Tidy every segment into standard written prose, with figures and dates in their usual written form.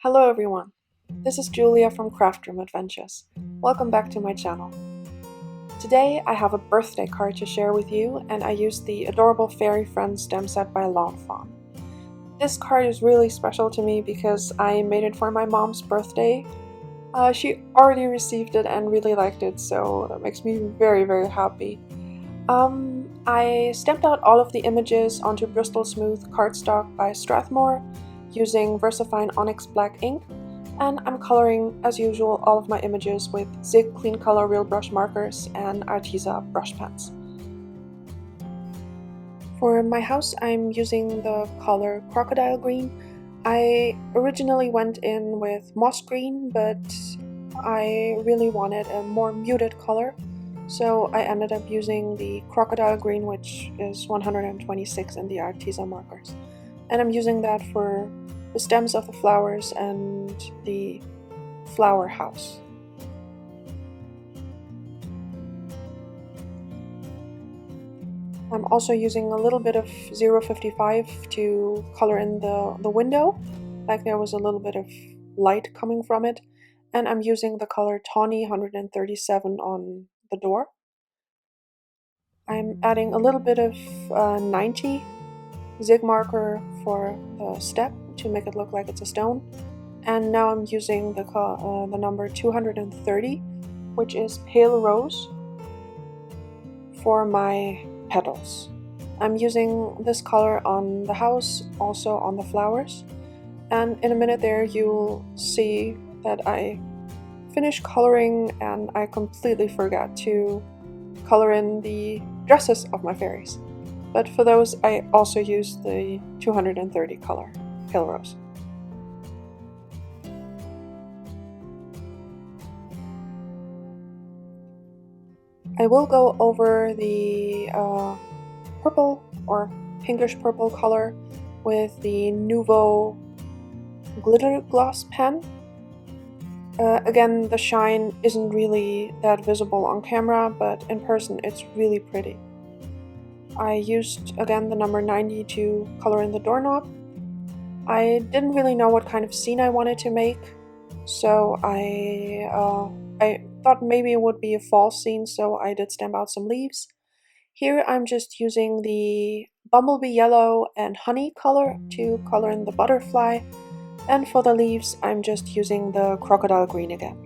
Hello everyone, this is Julia from Craft Room Adventures. Welcome back to my channel. Today I have a birthday card to share with you, and I used the Adorable Fairy Friends stem set by Fawn. This card is really special to me because I made it for my mom's birthday. She already received it and really liked it, so that makes me very happy. I stamped out all of the images onto Bristol Smooth Cardstock by Strathmore using Versafine Onyx black ink, and I'm coloring, as usual, all of my images with Zig Clean Color Real Brush markers and Arteza brush pens. For my house, I'm using the color Crocodile Green. I originally went in with Moss Green, but I really wanted a more muted color, so I ended up using the Crocodile Green, which is 126 in the Arteza markers. And I'm using that for the stems of the flowers and the flower house. I'm also using a little bit of 055 to color in the window, like there was a little bit of light coming from it, and I'm using the color Tawny 137 on the door. I'm adding a little bit of 90 Zig marker for the step to make it look like it's a stone, and now I'm using the number 230, which is Pale Rose, for my petals. I'm using this color on the house, also on the flowers, and in a minute there you'll see that I finished coloring and I completely forgot to color in the dresses of my fairies. But for those I also used the 230 color Pale Rose. I will go over the purple or pinkish purple color with the Nouveau glitter gloss pen. Again, the shine isn't really that visible on camera, but in person it's really pretty. I used, again, the number 90 to color in the doorknob. I didn't really know what kind of scene I wanted to make, so I thought maybe it would be a fall scene, so I did stamp out some leaves. Here I'm just using the Bumblebee Yellow and Honey color to color in the butterfly, and for the leaves I'm just using the Crocodile Green again.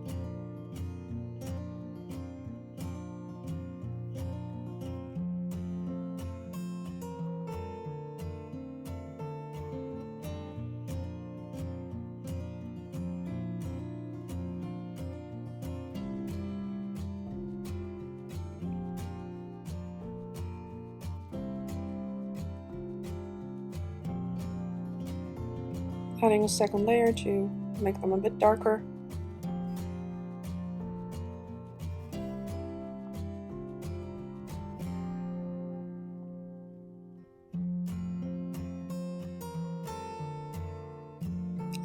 Adding a second layer to make them a bit darker.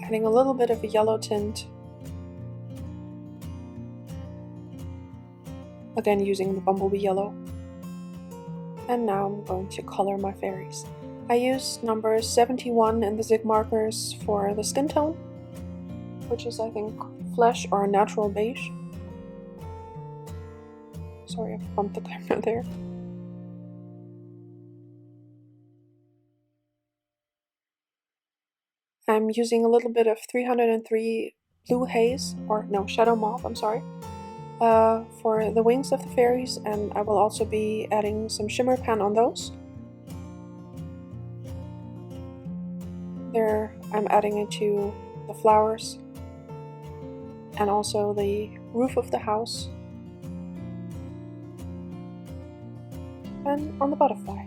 Adding a little bit of a yellow tint. Again using the Bumblebee Yellow. And now I'm going to color my fairies. I used number 71 in the Zig markers for the skin tone, which is, I think, flesh or natural beige. Sorry, I bumped the camera there. I'm using a little bit of 303 Blue Haze, or no, Shadow Mauve, I'm sorry, for the wings of the fairies, and I will also be adding some shimmer pen on those. There, I'm adding it to the flowers and also the roof of the house and on the butterfly.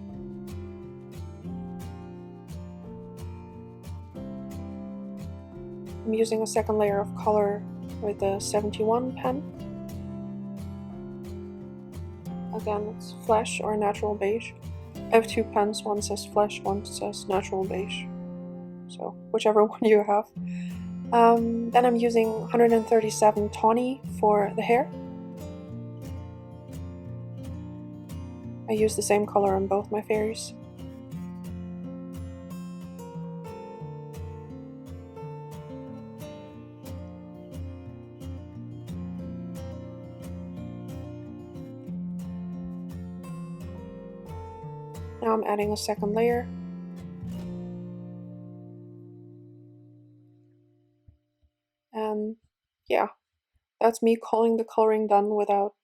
I'm using a second layer of color with the 71 pen. Again, it's flesh or natural beige. I have two pens, one says flesh, one says natural beige. So whichever one you have. Then I'm using 137 Tawny for the hair. I use the same color on both my fairies. Now I'm adding a second layer. And yeah, that's me calling the coloring done without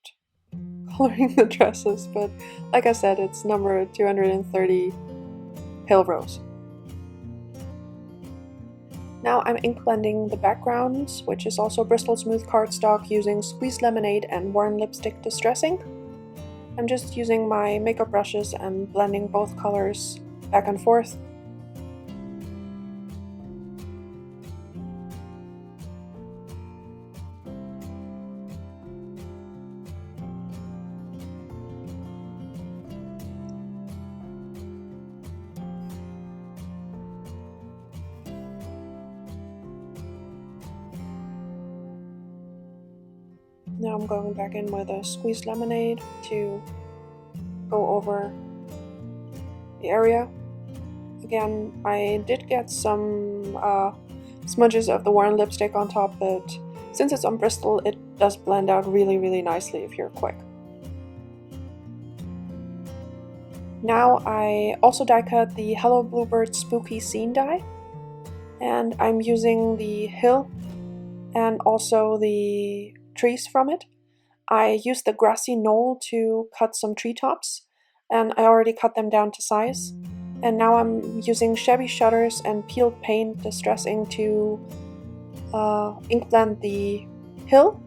coloring the dresses, but like I said, it's number 230 Pale Rose. Now I'm ink blending the background, which is also Bristol Smooth Cardstock, using Squeezed Lemonade and Worn Lipstick Distress ink. I'm just using my makeup brushes and blending both colors back and forth. Now I'm going back in with a Squeezed Lemonade to go over the area. Again, I did get some smudges of the worn lipstick on top, but since it's on Bristol, it does blend out really nicely if you're quick. Now I also die cut the Hello Bluebird Spooky Scene die, and I'm using the hill and also the trees from it. I used the Grassy Knoll to cut some treetops, and I already cut them down to size. And now I'm using Shabby shutters and peeled paint distress ink to ink blend the hill.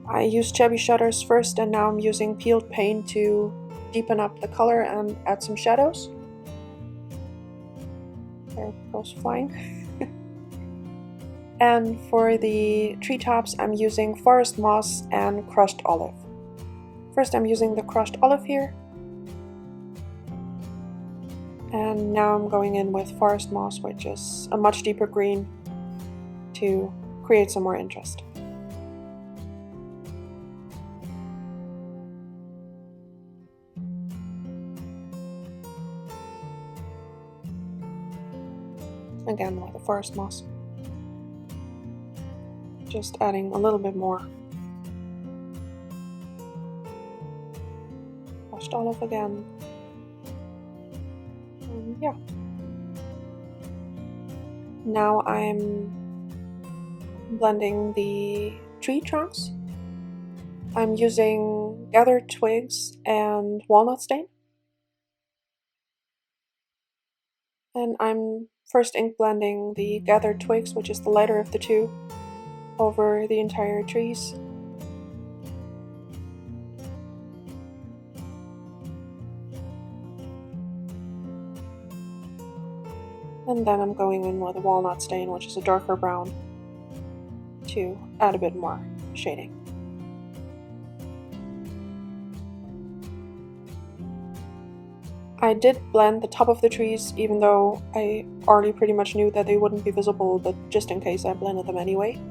I used Shabby shutters first, and now I'm using peeled paint to deepen up the color and add some shadows. There it goes flying. And for the treetops, I'm using forest moss and crushed olive. First I'm using the crushed olive here. And now I'm going in with forest moss, which is a much deeper green, to create some more interest. Again with the forest moss. Just adding a little bit more. Crushed olive again. And yeah. Now I'm blending the tree trunks. I'm using gathered twigs and walnut stain. And I'm first ink blending the gathered twigs, which is the lighter of the two, over the entire trees. And then I'm going in with a walnut stain, which is a darker brown, to add a bit more shading. I did blend the top of the trees, even though I already pretty much knew that they wouldn't be visible, but just in case I blended them anyway.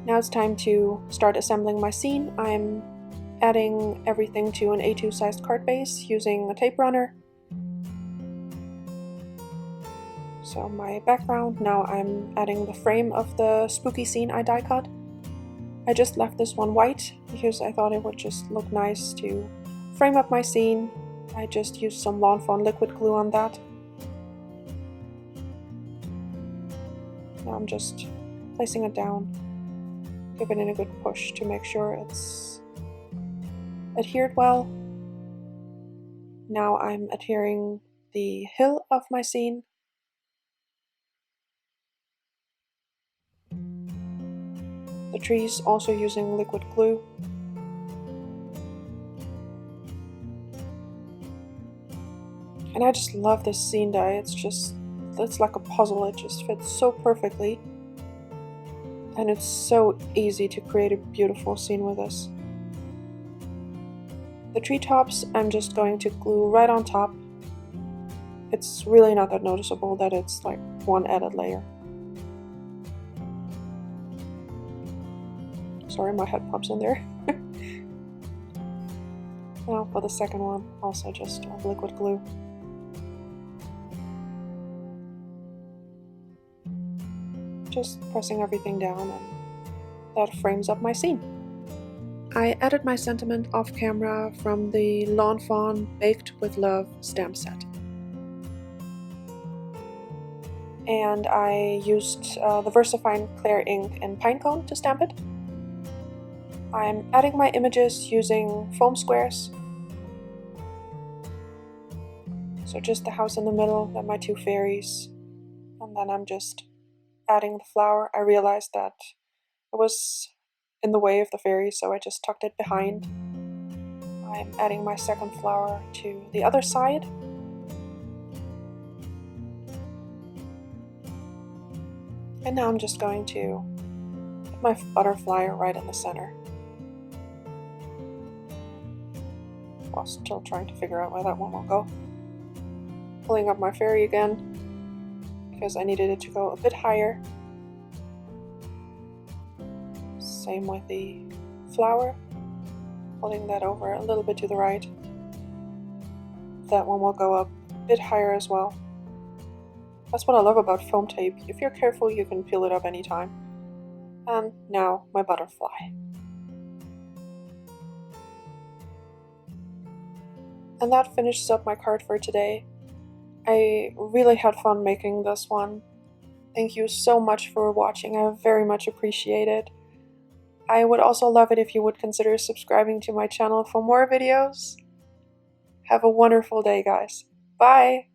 Now it's time to start assembling my scene. I'm adding everything to an A2 sized card base using a tape runner. So my background, now I'm adding the frame of the spooky scene I die cut. I just left this one white because I thought it would just look nice to frame up my scene. I just used some Fawn liquid glue on that. Now I'm just placing it down, giving it a good push to make sure it's adhered well. Now I'm adhering the hill of my scene. The trees also using liquid glue. And I just love this scene die. It's like a puzzle. It just fits so perfectly. And it's so easy to create a beautiful scene with this. The treetops I'm just going to glue right on top. It's really not that noticeable that it's like one added layer. Sorry, my head pops in there. Now for the second one, also just liquid glue. Just pressing everything down, and that frames up my scene. I added my sentiment off camera from the Lawn Fawn Baked with Love stamp set. And I used the Versafine Clair ink in Pincone to stamp it. I'm adding my images using foam squares. So just the house in the middle, then my two fairies, and then I'm just adding the flower. I realized that it was in the way of the fairies, so I just tucked it behind. I'm adding my second flower to the other side. And now I'm just going to put my butterfly right in the center. While still trying to figure out where that one will go. Pulling up my fairy again, because I needed it to go a bit higher. Same with the flower. Pulling that over a little bit to the right. That one will go up a bit higher as well. That's what I love about foam tape. If you're careful, you can peel it up anytime. And now my butterfly. And that finishes up my card for today. I really had fun making this one. Thank you so much for watching. I very much appreciate it. I would also love it if you would consider subscribing to my channel for more videos. Have a wonderful day, guys. Bye!